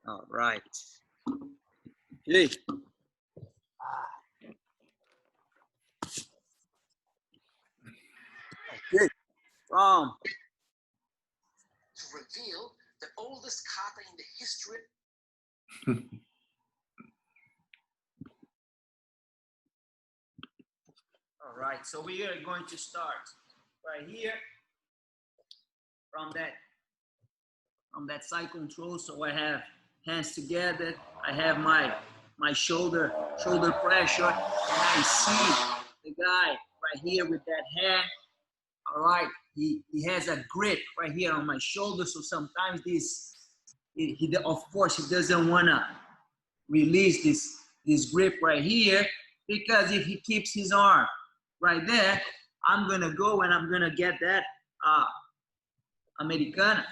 All right. Okay. Okay. From to reveal the oldest kata in the history. all right. So we are going to start right here from that side control. So I have hands together. I have my shoulder pressure, and I see the guy right here with that hand. All right, he has a grip right here on my shoulder. So sometimes he of course he doesn't wanna release this grip right here, because if he keeps his arm right there, I'm gonna go and I'm gonna get that Americana.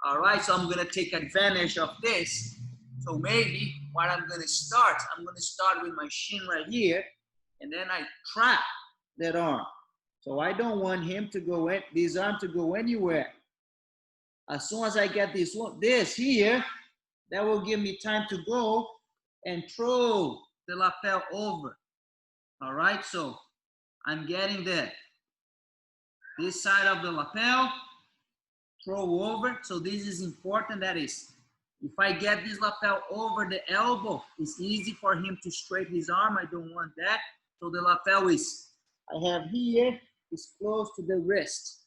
All right, so I'm gonna take advantage of this. So maybe what I'm gonna start with my shin right here, and then I trap that arm. So I don't want him to go this arm to go anywhere. As soon as I get this here, that will give me time to go and throw the lapel over. All right, so I'm getting this side of the lapel, throw over. So this is important. That is, if I get this lapel over the elbow, it's easy for him to straighten his arm. I don't want that. So the lapel I have here is close to the wrist,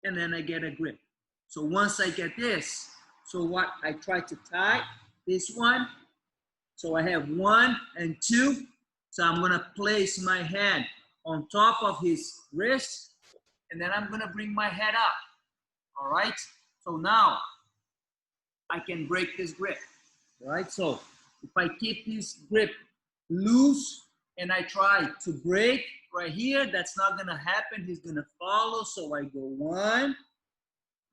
and then I get a grip. So once I get this, so what I try to tie this one. So I have 1 and 2. So I'm gonna place my hand on top of his wrist, and then I'm gonna bring my head up. All right. So now I can break this grip. All right. So if I keep this grip loose and I try to break right here, that's not gonna happen. He's gonna follow. So I go 1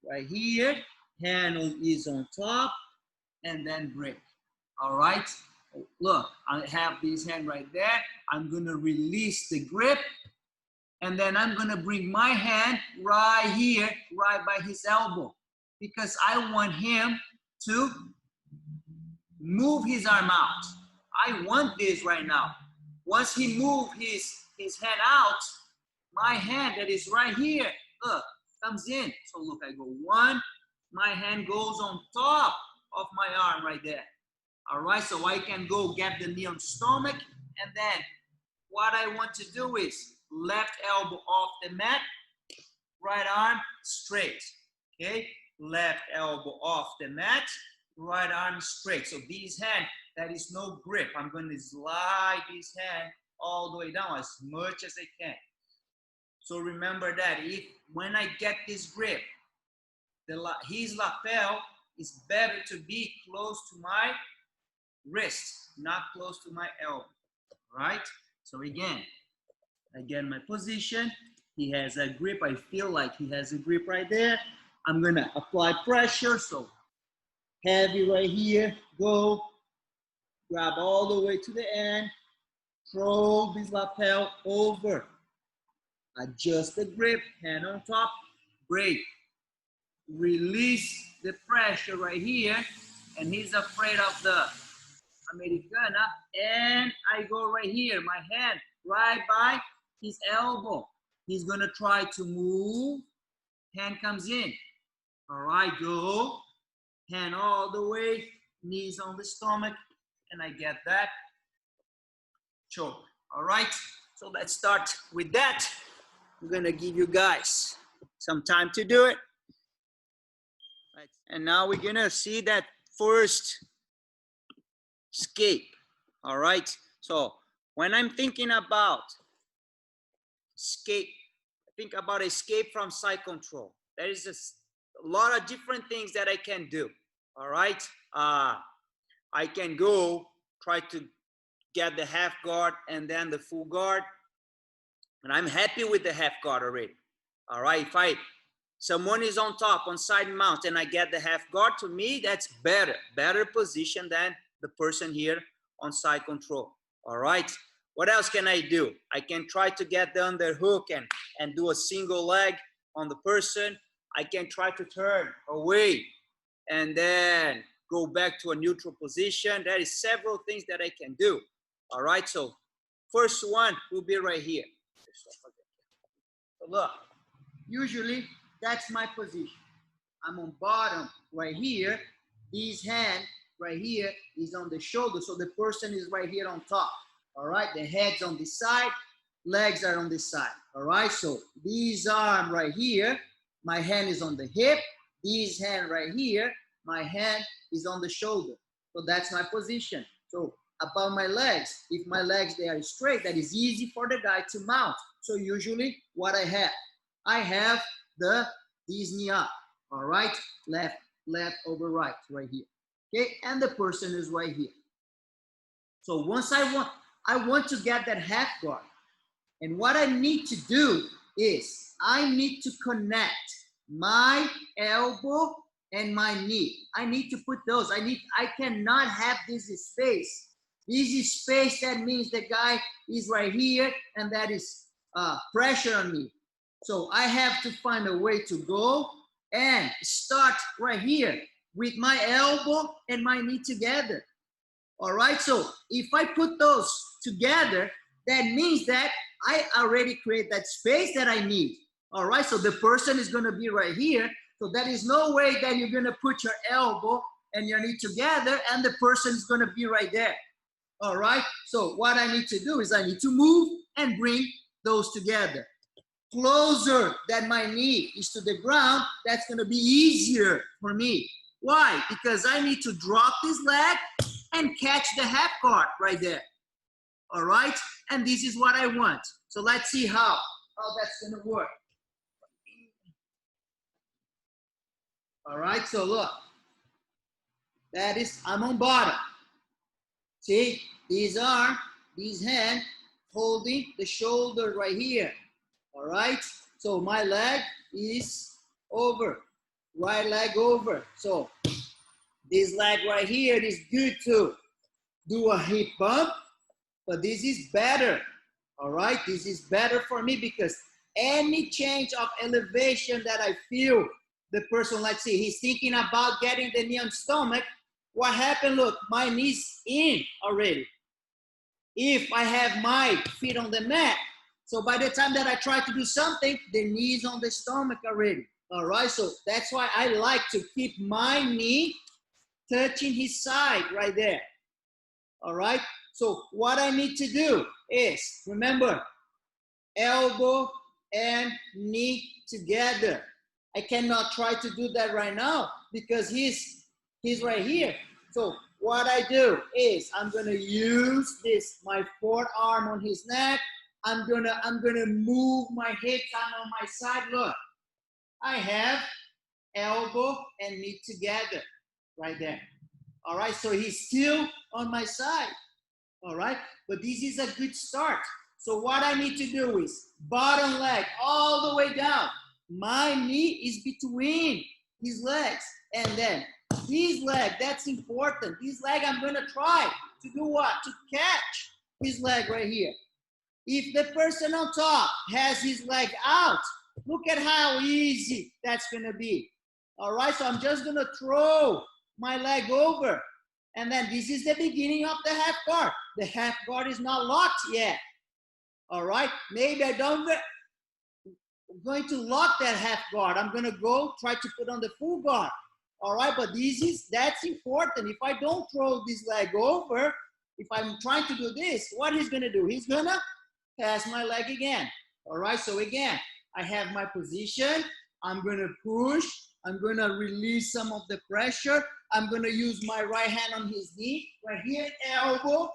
right here, hand is on top, and then break. All right. Look, I have this hand right there. I'm gonna release the grip, and then I'm gonna bring my hand right here, right by his elbow, because I want him to move his arm out. I want this right now. Once he moves his hand out, my hand that is right here, look, comes in. So look, I go 1, my hand goes on top of my arm right there. All right, so I can go get the knee on stomach, and then what I want to do is left elbow off the mat, right arm straight, okay? Left elbow off the mat, right arm straight. So this hand, that is no grip. I'm going to slide this hand all the way down as much as I can. So remember that when I get this grip, his lapel is better to be close to my wrist, not close to my elbow, right? So again, I get my position. He has a grip. I feel like he has a grip right there. I'm gonna apply pressure. So heavy right here, go, grab all the way to the end, throw this lapel over, adjust the grip, hand on top, break, release the pressure right here, and he's afraid of the Americana, and I go right here, my hand right by his elbow. He's gonna try to move, hand comes in. All right, go, hand all the way, knees on the stomach, and I get that choke. All right, so let's start with that. I'm gonna give you guys some time to do it. And now we're gonna see that first escape. All right, so when I'm thinking about escape, I think about escape from side control. There is a lot of different things that I can do. All right, I can go try to get the half guard and then the full guard, and I'm happy with the half guard already. All right, if someone is on top on side mount and I get the half guard, to me that's better position than the person here on side control. All right, what else can I do? I can try to get the underhook and do a single leg on the person. I can try to turn away and then go back to a neutral position. There is several things that I can do. All right, so first one will be right here. So look, usually that's my position. I'm on bottom right here. This hand right here is on the shoulder. So the person is right here on top. All right, the head's on this side, legs are on this side. All right, so this arm right here, my hand is on the hip. This hand right here, my hand is on the shoulder. So that's my position. So about my legs, if my legs, they are straight, that is easy for the guy to mount. So usually what I have this knee up. All right, left over right here. Okay, and the person is right here. So once I want to get that half guard. And what I need to do is I need to connect my elbow and my knee. I need to put those. I cannot have this space. This is space, that means the guy is right here and that is pressure on me. So I have to find a way to go and start right here with my elbow and my knee together. All right, so if I put those together, that means that I already create that space that I need. All right, so the person is gonna be right here. So there is no way that you're gonna put your elbow and your knee together and the person is gonna be right there. All right, so what I need to do is I need to move and bring those together. Closer than my knee is to the ground, that's gonna be easier for me. Why? Because I need to drop this leg and catch the half guard right there. All right, and this is what I want. So let's see how that's gonna work. All right, so look, that is, I'm on bottom. See, these hands holding the shoulder right here. All right, so my leg is over, right leg over. So this leg right here is good to do a hip bump, but this is better. All right, this is better for me because any change of elevation that I feel the person, let's see, he's thinking about getting the knee on stomach. What happened? Look, my knee's in already. If I have my feet on the mat, so by the time that I try to do something, the knee is on the stomach already. All right, so that's why I like to keep my knee touching his side right there. All right, so what I need to do is, remember, elbow and knee together. I cannot try to do that right now because he's right here. So what I do is I'm gonna use this, my forearm on his neck. I'm gonna move my hips. I'm on my side. Look, I have elbow and knee together right there. All right, so he's still on my side. All right, but this is a good start. So what I need to do is bottom leg all the way down. My knee is between his legs, and then his leg, that's important. This leg, I'm gonna try to do what? To catch his leg right here. If the person on top has his leg out, look at how easy that's gonna be. All right, so I'm just gonna throw my leg over, and then this is the beginning of the half guard. The half guard is not locked yet. All right, maybe I'm going to lock that half guard. I'm gonna go try to put on the full guard. All right, but that's important. If I don't throw this leg over, if I'm trying to do this, what he's gonna do? He's gonna pass my leg again. All right, so again, I have my position. I'm gonna push. I'm gonna release some of the pressure. I'm gonna use my right hand on his knee, right here, elbow,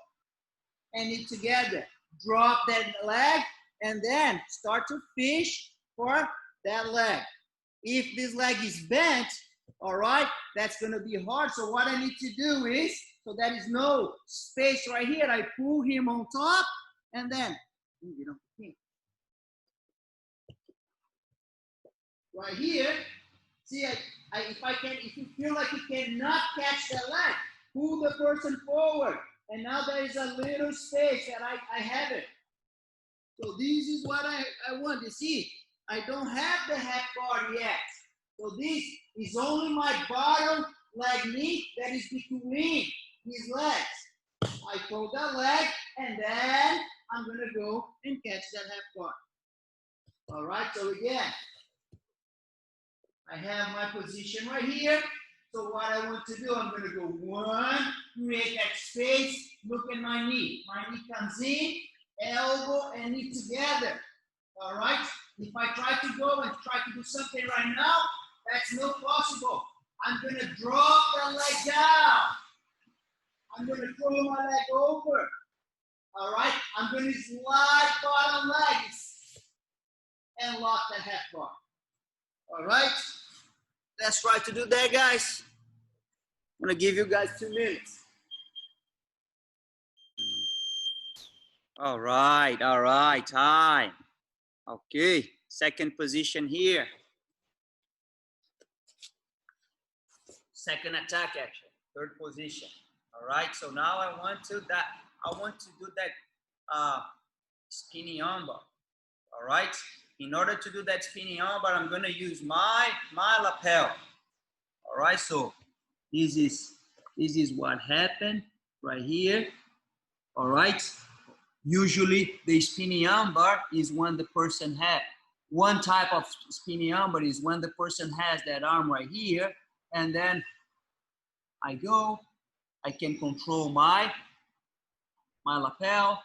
and it together. Drop that leg, and then start to fish for that leg. If this leg is bent, all right, that's gonna be hard. So what I need to do is, so there is no space right here, I pull him on top, and then, right here, see, if you feel like you cannot catch that leg, pull the person forward, and now there is a little space that I have it. So this is what I want. You see, I don't have the half guard yet. So this is only my bottom leg knee that is between his legs. I throw that leg, and then I'm going to go and catch that half guard. All right, so again, I have my position right here. So what I want to do, I'm going to go one, create that space, look at my knee. My knee comes in, elbow and knee together. All right? If I try to go and try to do something right now, that's not possible. I'm going to drop the leg down. I'm going to throw my leg over. All right? I'm going to slide bottom legs and lock the half bar. All right? Let's try to do that, guys. I'm going to give you guys 2 minutes. All right, time. Okay, second position here. Second attack action, third position. All right, so now I want to do that spinning armbar. All right, in order to do that spinning armbar, I'm going to use my lapel. All right, so this is what happened right here. All right. Usually the spinning armbar is when the person has one type of spinning armbar is when the person has that arm right here, and then I can control my lapel.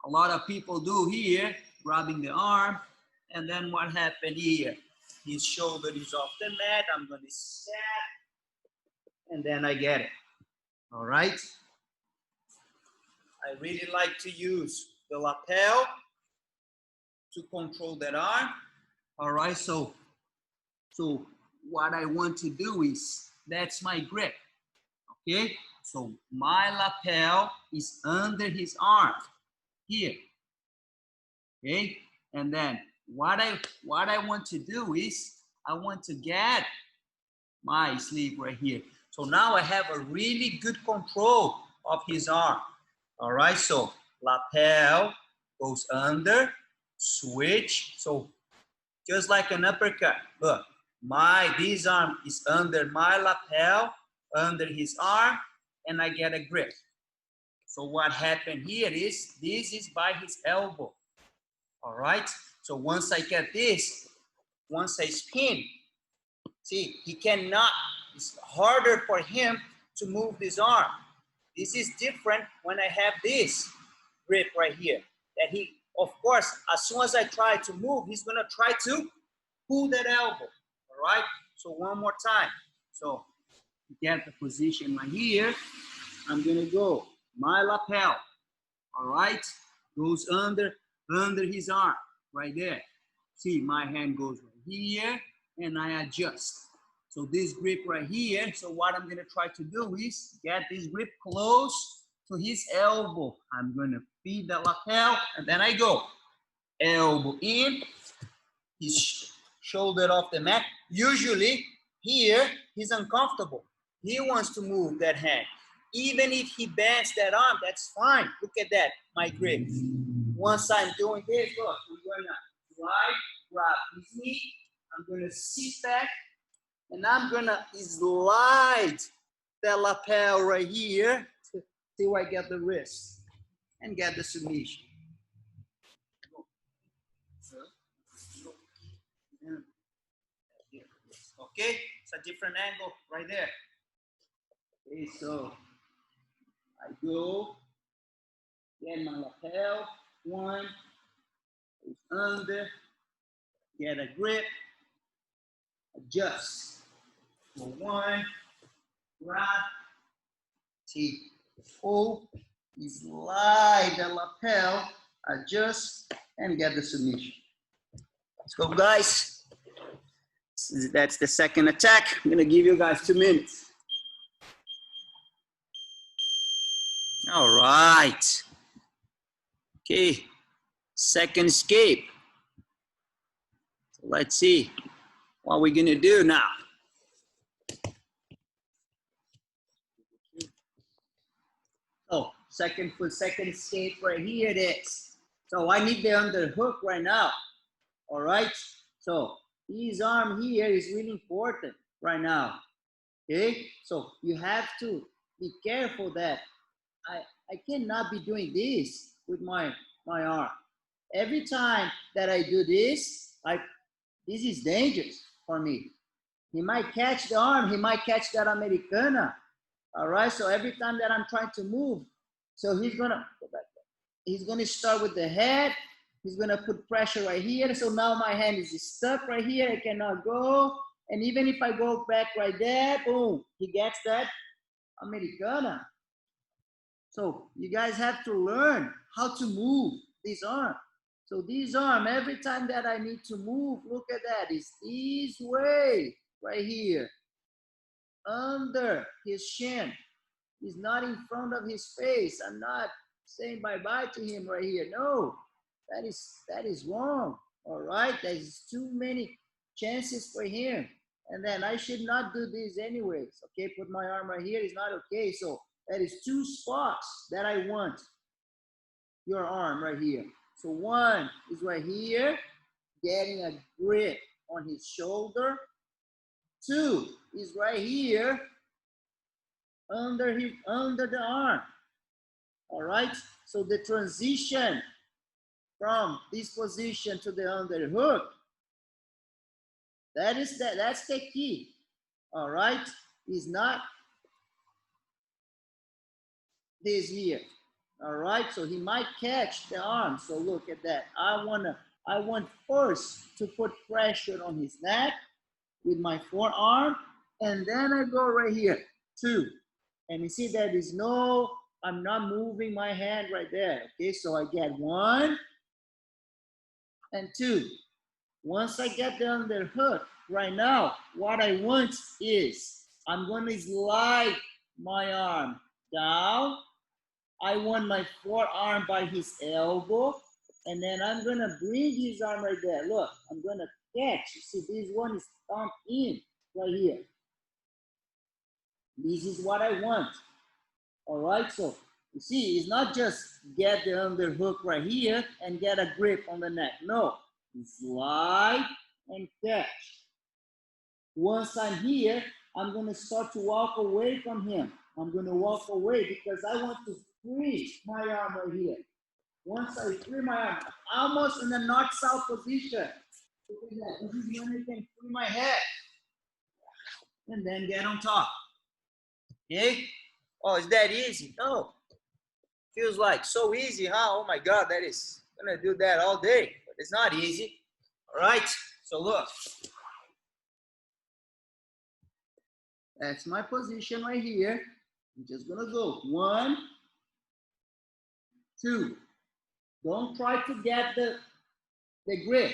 A lot of people do here, grabbing the arm, and then what happened here? His shoulder is off the mat. I'm going to set, and then I get it. All right. I really like to use the lapel to control that arm. All right, so what I want to do is, that's my grip, okay? So my lapel is under his arm, here, okay? And then what I want to do is, I want to get my sleeve right here. So now I have a really good control of his arm. All right, so lapel goes under, switch. So just like an uppercut, look, this arm is under my lapel, under his arm, and I get a grip. So what happened here is, this is by his elbow. All right, so once I get this, once I spin, see, he cannot, it's harder for him to move this arm. This is different when I have this grip right here. That he, of course, as soon as I try to move, he's gonna try to pull that elbow, all right? So one more time. So get the position right here. I'm gonna go, my lapel, all right? Goes under his arm, right there. See, my hand goes right here, and I adjust. So this grip right here, so what I'm going to try to do is get this grip close to his elbow. I'm going to feed the lapel, and then I go. Elbow in, his shoulder off the mat. Usually, here, he's uncomfortable. He wants to move that hand. Even if he bends that arm, that's fine. Look at that, my grip. Once I'm doing this, look, I'm going to grab his knee. I'm going to sit back. And I'm gonna slide the lapel right here till I get the wrist and get the submission. Okay, it's a different angle right there. Okay, so I go, get my lapel, one, under, get a grip, adjust. So one, grab, see, pull, slide the lapel, adjust, and get the submission. Let's go, guys. That's the second attack. I'm gonna give you guys 2 minutes. All right. Okay, second escape. So let's see what we're gonna do now. Oh, second escape right here it is. So I need the underhook right now. All right. So his arm here is really important right now. Okay, so you have to be careful that I cannot be doing this with my arm. Every time that I do this, this is dangerous for me. He might catch the arm, he might catch that Americana. All right, so every time that I'm trying to move, so he's gonna start with the head. He's gonna put pressure right here. So now my hand is stuck right here. I cannot go. And even if I go back right there, boom, he gets that Americana. So you guys have to learn how to move this arm. So this arm, every time that I need to move, look at that, it's this way, right here, under his shin. He's not in front of his face. I'm not saying bye-bye to him right here. No, that is wrong. All right, there's too many chances for him. And then I should not do this anyways. Okay, put my arm right here. It's not okay. So that is two spots that I want your arm right here. So one is right here, getting a grip on his shoulder. Two is right here, under the arm. All right, so the transition from this position to the underhook, that's the key. All right, is not this here. All right, so he might catch the arm. So look at that. I want first to put pressure on his neck with my forearm, and then I go right here, two. And you see there is no, I'm not moving my hand right there. Okay, so I get one and two. Once I get the underhook, right now, what I want is, I'm gonna slide my arm down. I want my forearm by his elbow, and then I'm gonna bring his arm right there. Look, I'm gonna catch. You see, this one is thumbed in right here. This is what I want. All right, so you see, it's not just get the underhook right here and get a grip on the neck. No, slide and catch. Once I'm here, I'm gonna start to walk away from him. I'm gonna walk away because I want to free my arm right here. Once I free my arm, almost in the north-south position. Look at that. This is when I can free my head. And then get on top. Okay? Oh, is that easy? No. Feels like so easy, huh? Oh my God, that is gonna do that all day. But it's not easy. All right? So look. That's my position right here. I'm just gonna go. One, two. Don't try to get the grip.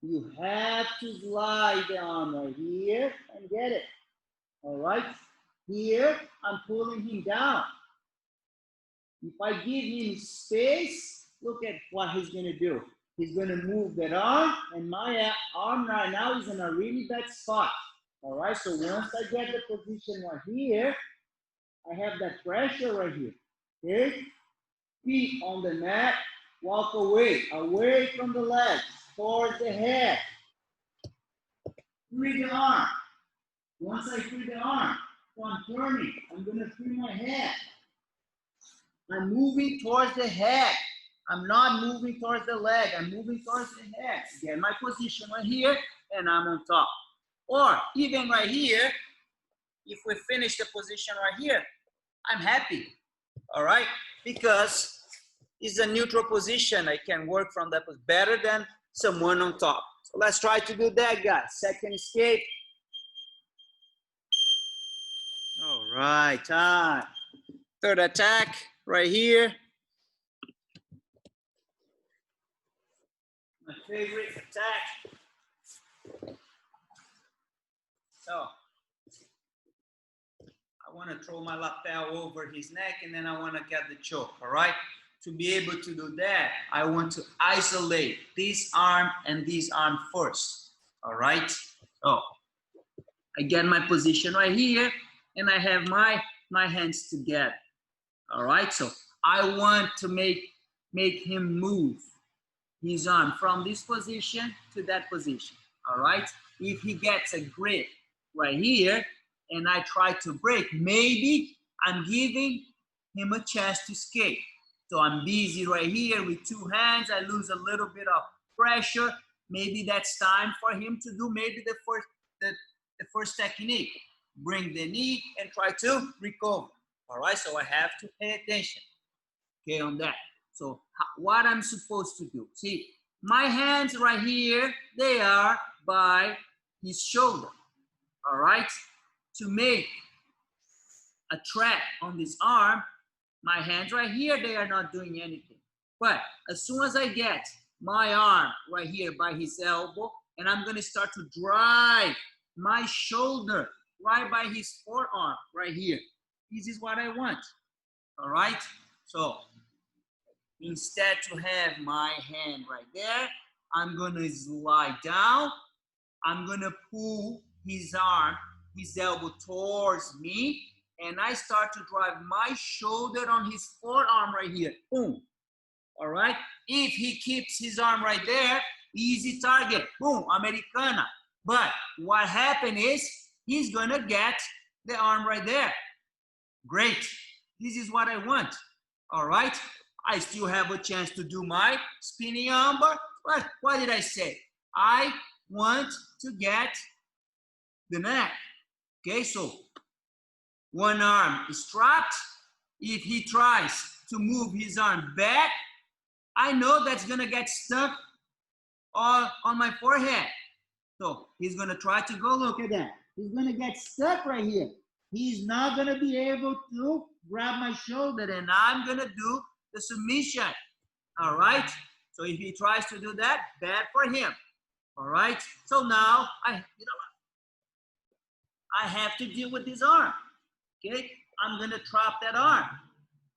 You have to slide the arm right here and get it. All right? Here, I'm pulling him down. If I give him space, look at what he's gonna do. He's gonna move that arm, and my arm right now is in a really bad spot. All right, so once I get the position right here, I have that pressure right here. Okay? Feet on the mat, walk away from the legs, towards the head. Free the arm. Once I free the arm, so I'm turning, I'm gonna free my head. I'm moving towards the head. I'm not moving towards the leg. I'm moving towards the head. Get my position right here, and I'm on top. Or even right here, if we finish the position right here, I'm happy, all right? Because it's a neutral position. I can work from that better than someone on top. So let's try to do that, guys. Second escape. All right, time. Third attack right here. My favorite attack. So I want to throw my lapel over his neck, and then I want to get the choke, all right? To be able to do that, I want to isolate this arm and this arm first, all right? So I get my position right here, and I have my hands together, all right? So I want to make him move his arm from this position to that position, all right? If he gets a grip right here, and I try to break, maybe I'm giving him a chance to escape. So I'm busy right here with two hands. I lose a little bit of pressure. Maybe that's time for him to do maybe the first technique. Bring the knee and try to recover. All right, so I have to pay attention, okay, on that. So what I'm supposed to do, see, my hands right here, they are by his shoulder, all right? To make a trap on this arm, my hands right here, they are not doing anything. But as soon as I get my arm right here by his elbow, and I'm gonna start to drive my shoulder right by his forearm right here. This is what I want, all right? So instead to have my hand right there, I'm gonna slide down. I'm gonna pull his arm, his elbow towards me, and I start to drive my shoulder on his forearm right here. Boom. All right? If he keeps his arm right there, easy target. Boom, Americana. But what happened is he's gonna get the arm right there. Great. This is what I want. All right? I still have a chance to do my spinning armbar. What did I say? I want to get the neck. Okay, so one arm is strapped. If he tries to move his arm back, I know that's gonna get stuck on my forehead. So he's gonna try to go, look at that. He's gonna get stuck right here. He's not gonna be able to grab my shoulder, and I'm gonna do the submission. All right? So if he tries to do that, bad for him. All right? So now I have to deal with this arm. Okay? I'm gonna trap that arm.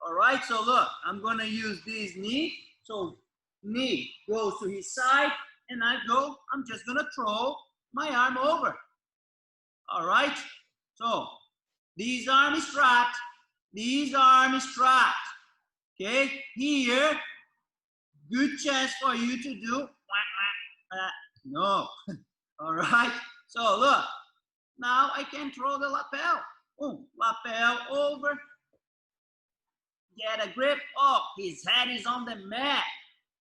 All right? So look, I'm gonna use this knee. So knee goes to his side, and I'm just gonna throw my arm over. All right? So this arm is trapped. This arm is trapped. Okay? Here, good chance for you to do no. All right? So look, now I can throw the lapel. Boom, lapel over. Get a grip. Oh, his head is on the mat.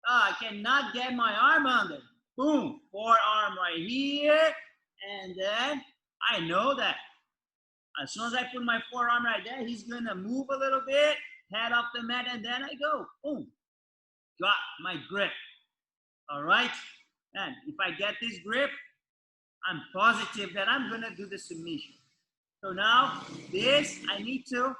Oh, I cannot get my arm under. Boom, forearm right here. And then I know that as soon as I put my forearm right there, he's gonna move a little bit, head off the mat, and then I go. Boom, got my grip. All right? And if I get this grip, I'm positive that I'm gonna do the submission. So now this, I need to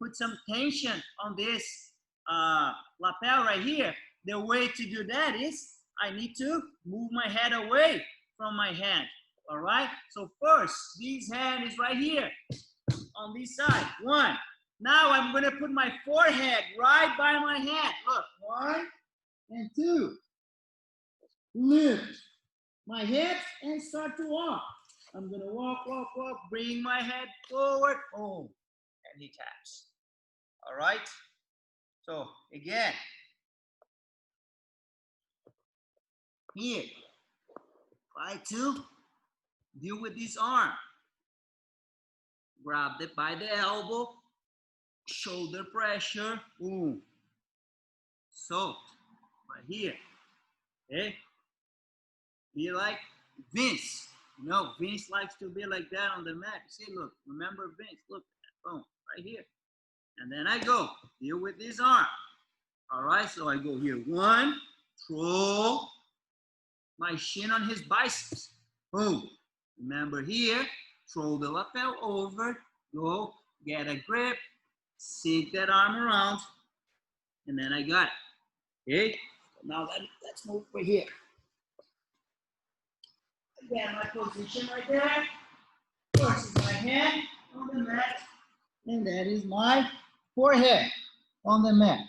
put some tension on this lapel right here. The way to do that is I need to move my head away from my hand. All right? So first, this hand is right here on this side. One. Now I'm gonna put my forehead right by my hand. Look, 1 and 2. Lift my hips and start to walk. I'm gonna walk, bring my head forward, boom, and he taps. All right? So again, here, try to deal with this arm. Grab it by the elbow, shoulder pressure, boom. So, right here, okay? Be like Vince. You know, Vince likes to be like that on the mat. See, look, remember Vince, look, boom, right here. And then I go, deal with this arm. All right, so I go here. 1, throw my shin on his biceps. Boom. Remember here, throw the lapel over, go, get a grip, sink that arm around, and then I got it. Okay, so now let's move over here. Again, my position right there. First is my hand on the mat, and that is my forehead on the mat.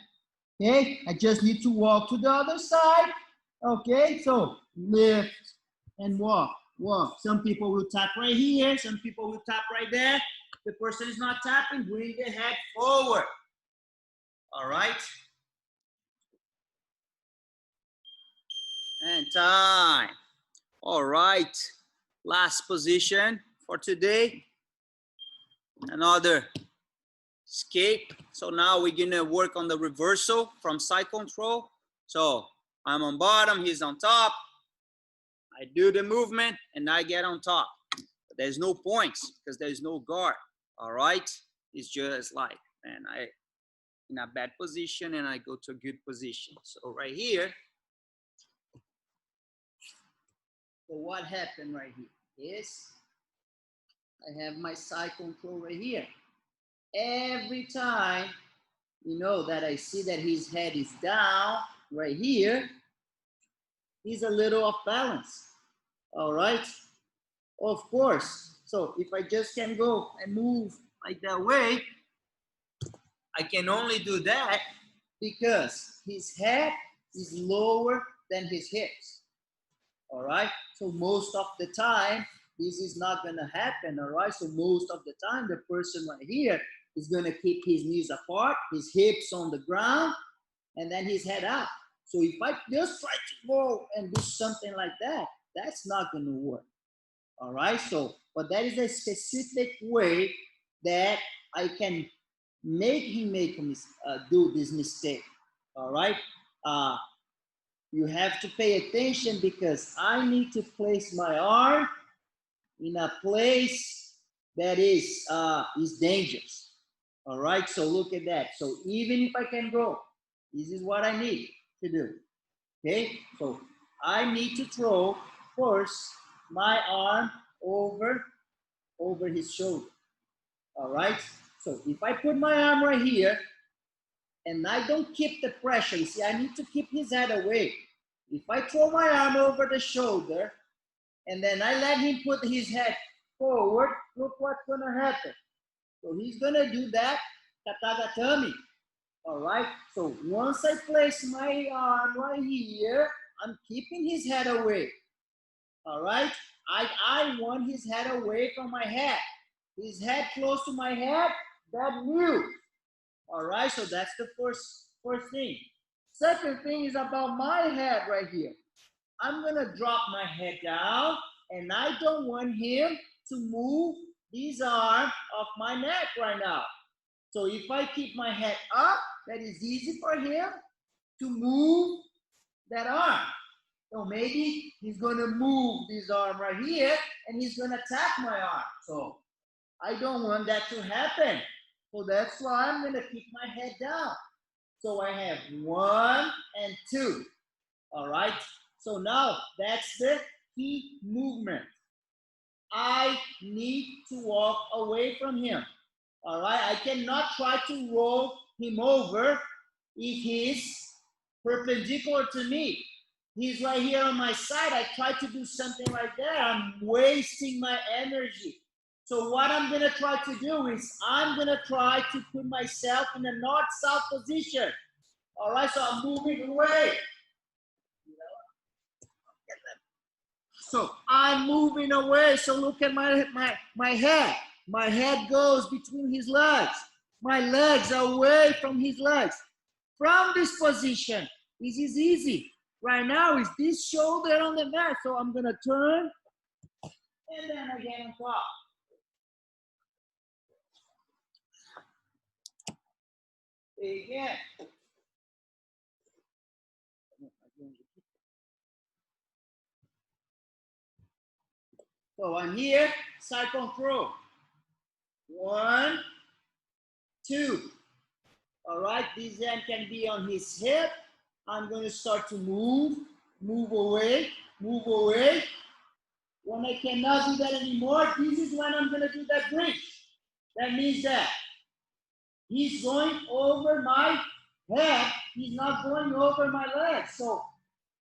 Okay, I just need to walk to the other side. Okay, so lift and walk, walk. Some people will tap right here, some people will tap right there. The person is not tapping, bring the head forward. All right. And time. All right. Last position for today. Another escape. So now we're gonna work on the reversal from side control. So I'm on bottom, he's on top. I do the movement and I get on top. But there's no points because there's no guard. All right, it's just like, and I in a bad position and I go to a good position. So right here. So what happened right here is I have my side control right here. Every time, you know, that I see that his head is down right here, he's a little off balance. All right, of course. So if I just can go and move like that way, I can only do that because his head is lower than his hips. All right, so most of the time this is not going to happen. All right, so most of the time the person right here is going to keep his knees apart, his hips on the ground, and then his head up. So if I just try to go and do something like that, that's not going to work. All right, so but that is a specific way that I can make him do this mistake. All right, you have to pay attention because I need to place my arm in a place that is dangerous. All right, so look at that. So even if I can go, this is what I need to do. Okay, so I need to throw first my arm over his shoulder. All right, so if I put my arm right here and I don't keep the pressure, you see, I need to keep his head away. If I throw my arm over the shoulder and then I let him put his head forward, look what's gonna happen. So he's gonna do that katagatame. All right, so once I place my arm right here, I'm keeping his head away. All right, I want his head away from my head. His head close to my head, that moves. All right, so that's the first thing. Second thing is about my head right here. I'm gonna drop my head down and I don't want him to move this arm off my neck right now. So if I keep my head up, that is easy for him to move that arm. So maybe he's gonna move this arm right here and he's gonna tap my arm. So I don't want that to happen. So that's why I'm gonna keep my head down. So I have 1 and 2. All right. So now that's the key movement. I need to walk away from him. All right. I cannot try to roll him over if he's perpendicular to me. He's right here on my side. I try to do something like that. I'm wasting my energy. So what I'm going to try to do is I'm going to try to put myself in a north-south position. All right, so I'm moving away. So I'm moving away. So look at my head. My head goes between his legs. My legs are away from his legs. From this position, this is easy. Right now is this shoulder on the mat. So I'm going to turn and then again on top. Again. So I'm here, side control. 1, 2. All right, this hand can be on his hip. I'm going to start to move away, move away. When I cannot do that anymore, this is when I'm going to do that bridge. That means that he's going over my head. He's not going over my legs. So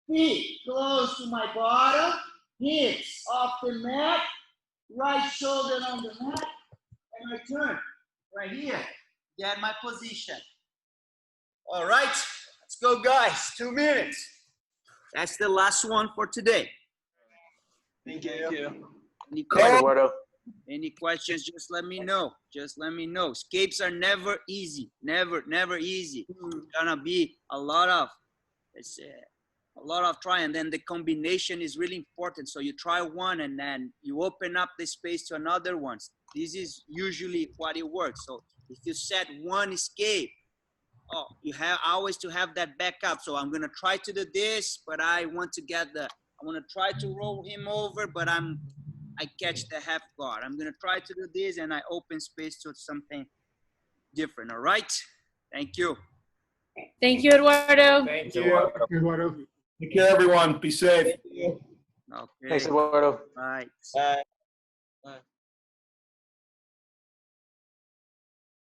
feet close to my bottom, hips off the mat, right shoulder on the mat, and I turn right here. Get my position. All right, let's go, guys. 2 minutes. That's the last one for today. Thank you. Any questions, just let me know. Just let me know. Escapes are never easy. Never easy. It's gonna be a lot of, a lot of try, and then the combination is really important. So you try one and then you open up the space to another one. This is usually what it works. So if you set one escape, oh, you have always to have that backup. So I'm gonna try to do this, but I want to get the, I want to try to roll him over, but I catch the half guard. I'm gonna try to do this and I open space to something different. All right, thank you. Thank you, Eduardo. Thank you. Eduardo. Take care, everyone. Be safe. Okay, Thanks, Eduardo. bye. Bye.